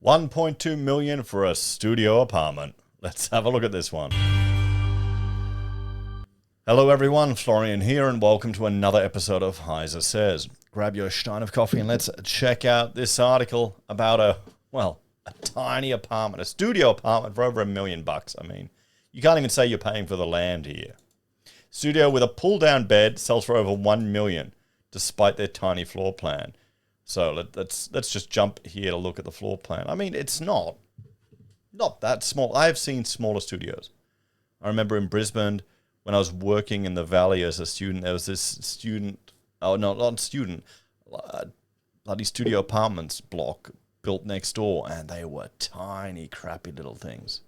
1.2 million for a studio apartment. Let's have a look at this one. Hello everyone, Florian here, and welcome to another episode of HeiseSays. Grab your stein of coffee and let's check out this article about a tiny apartment, a studio apartment for over $1 million. I mean, you can't even say you're paying for the land here. Studio with a pull-down bed sells for over $1 million, despite their tiny floor plan. So let's just jump here to look at the floor plan. I mean, it's not that small. I have seen smaller studios. I remember in Brisbane, when I was working in the Valley as a student, there was this bloody studio apartments block built next door, and they were tiny, crappy little things.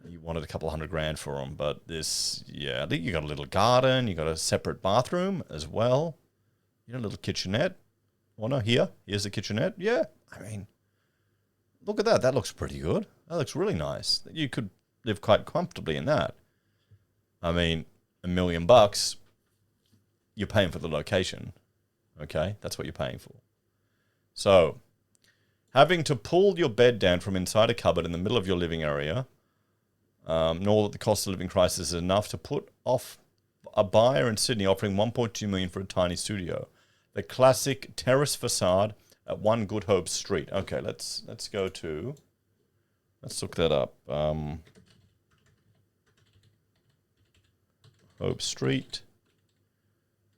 You wanted a couple $100,000 for them, but this, yeah, I think you got a little garden, you got a separate bathroom as well, you know, a little kitchenette. Oh no, here's the kitchenette. Yeah, I mean, look at that. That looks pretty good. That looks really nice. You could live quite comfortably in that. I mean, $1 million, you're paying for the location. Okay, that's what you're paying for. So, having to pull your bed down from inside a cupboard in the middle of your living area, nor that the cost of living crisis is enough to put off a buyer in Sydney offering $1.2 million for a tiny studio. The classic terrace facade at 1 Good Hope Street. Okay, let's look that up. Hope Street.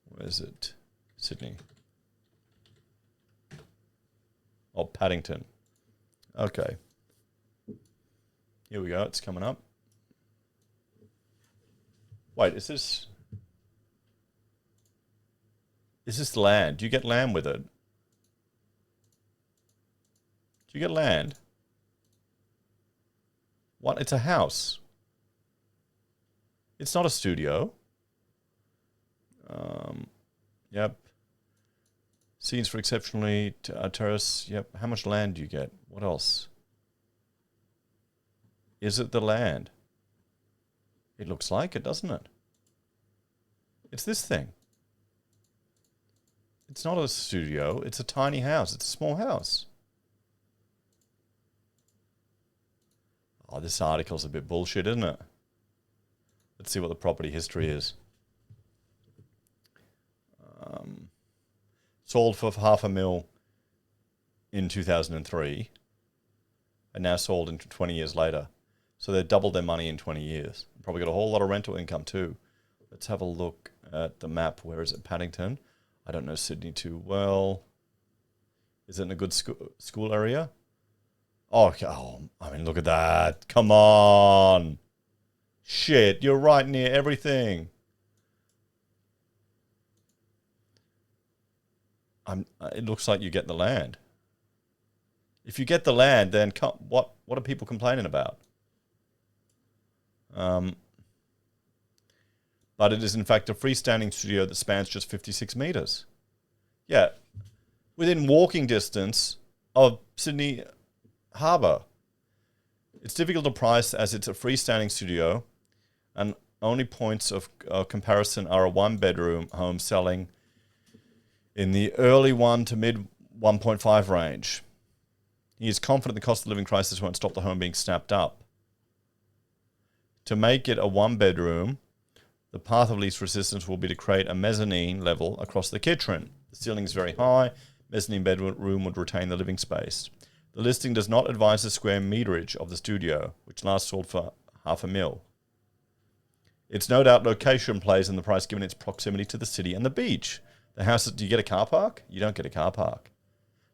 Where is it? Sydney. Oh, Paddington. Okay. Here we go. It's coming up. Wait, is this land? Do you get land with it? Do you get land? What? It's a house. It's not a studio. Yep. Scenes for exceptionally terrace. Yep. How much land do you get? What else? Is it the land? It looks like it, doesn't it? It's this thing. It's not a studio. It's a tiny house. It's a small house. Oh, this article's a bit bullshit, isn't it? Let's see what the property history is. Sold for $500,000 in 2003, and now sold in 20 years later. So they doubled their money in 20 years. Probably got a whole lot of rental income too. Let's have a look at the map. Where is it? Paddington. I don't know Sydney too well. Is it in a good school area? Oh, I mean, look at that. Come on. Shit, you're right near everything. It looks like you get the land. If you get the land, then what are people complaining about? But it is in fact a freestanding studio that spans just 56 meters. Yeah, within walking distance of Sydney Harbour. It's difficult to price as it's a freestanding studio, and only points of comparison are a 1-bedroom home selling in the early 1 to mid 1.5 range. He is confident the cost of living crisis won't stop the home being snapped up. To make it a 1-bedroom, the path of least resistance will be to create a mezzanine level across the kitchen. The ceiling is very high. Mezzanine bedroom would retain the living space. The listing does not advise the square meterage of the studio, which last sold for $500,000. It's no doubt location plays in the price given its proximity to the city and the beach. The houses, do you get a car park? You don't get a car park.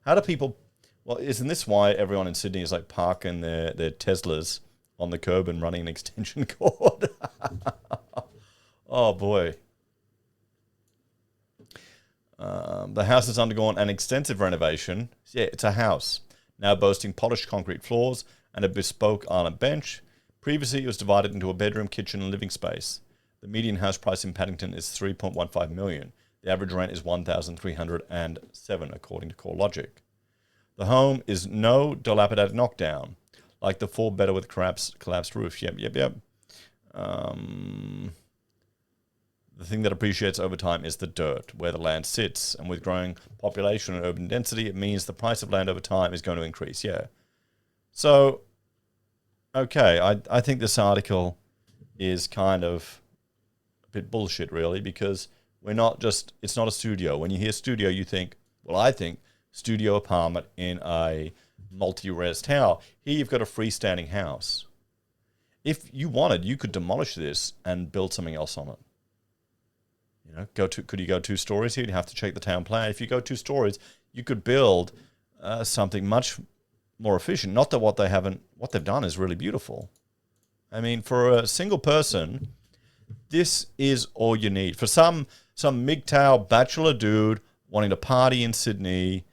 How do people, well, isn't this why everyone in Sydney is like parking their Teslas on the curb and running an extension cord? Oh boy. The house has undergone an extensive renovation. Yeah, it's a house, now boasting polished concrete floors and a bespoke island bench. Previously, it was divided into a bedroom, kitchen, and living space. The median house price in Paddington is $3.15 million. The average rent is $1,307, according to CoreLogic. The home is no dilapidated knockdown, like the 4-bedder with collapsed roof. Yep. The thing that appreciates over time is the dirt, where the land sits. And with growing population and urban density, it means the price of land over time is going to increase. Yeah. So, okay, I think this article is kind of a bit bullshit, really, because it's not a studio. When you hear studio, you think, well, I think studio apartment in a multi-res tower. Here you've got a freestanding house. If you wanted, you could demolish this and build something else on it. You know, could you go 2 stories here? You'd have to check the town plan. If you go 2 stories, you could build something much more efficient. Not that what they've done is really beautiful. I mean, for a single person, this is all you need. For some MGTOW bachelor dude wanting to party in Sydney,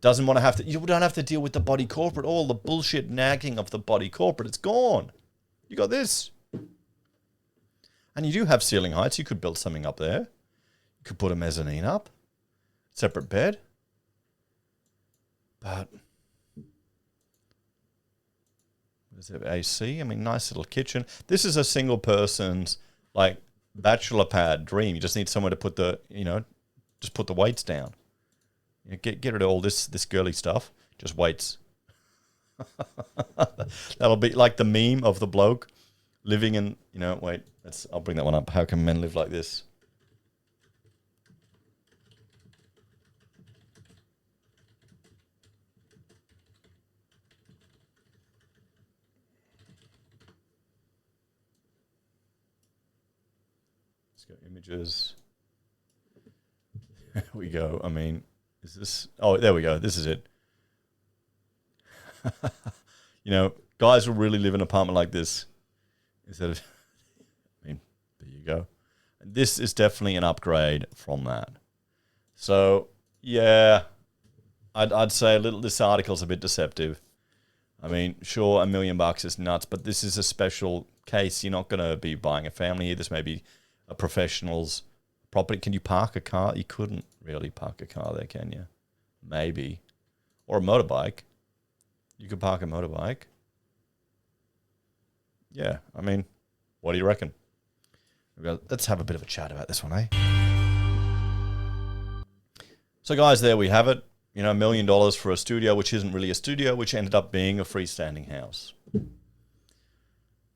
doesn't want to have to. You don't have to deal with the body corporate, all the bullshit nagging of the body corporate. It's gone. You got this. And you do have ceiling heights. You could build something up there. You could put a mezzanine up. Separate bed. But is it AC? I mean, nice little kitchen. This is a single person's like bachelor pad dream. You just need somewhere to put just put the weights down. You know, get rid of all this girly stuff. Just weights. That'll be like the meme of the bloke living in, wait, I'll bring that one up. How can men live like this? Let's go images. There we go. I mean, is this? Oh, there we go. This is it. Guys will really live in an apartment like this. Instead of, I mean, there you go. And this is definitely an upgrade from that. So, yeah, I'd say this article's a bit deceptive. I mean, sure, $1 million is nuts, but this is a special case. You're not going to be buying a family here. This may be a professional's property. Can you park a car? You couldn't really park a car there, can you? Maybe. Or a motorbike. You could park a motorbike. Yeah, I mean, what do you reckon? Let's have a bit of a chat about this one, eh? So, guys, there we have it. $1 million for a studio, which isn't really a studio, which ended up being a freestanding house.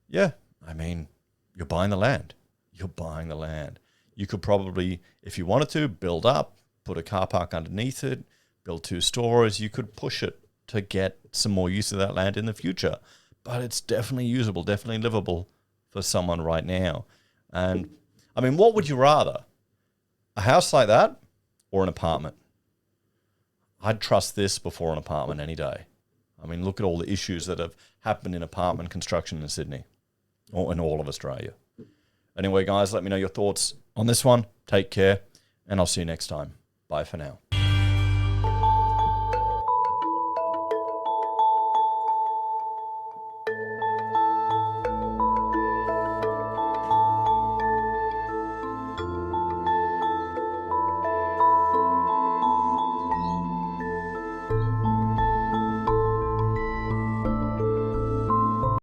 Yeah, I mean, you're buying the land. You're buying the land. You could probably, if you wanted to, build up, put a car park underneath it, build 2 stores. You could push it to get some more use of that land in the future. But it's definitely usable, definitely livable for someone right now. And, I mean, what would you rather? A house like that or an apartment? I'd trust this before an apartment any day. I mean, look at all the issues that have happened in apartment construction in Sydney or in all of Australia. Anyway, guys, let me know your thoughts on this one. Take care, and I'll see you next time. Bye for now.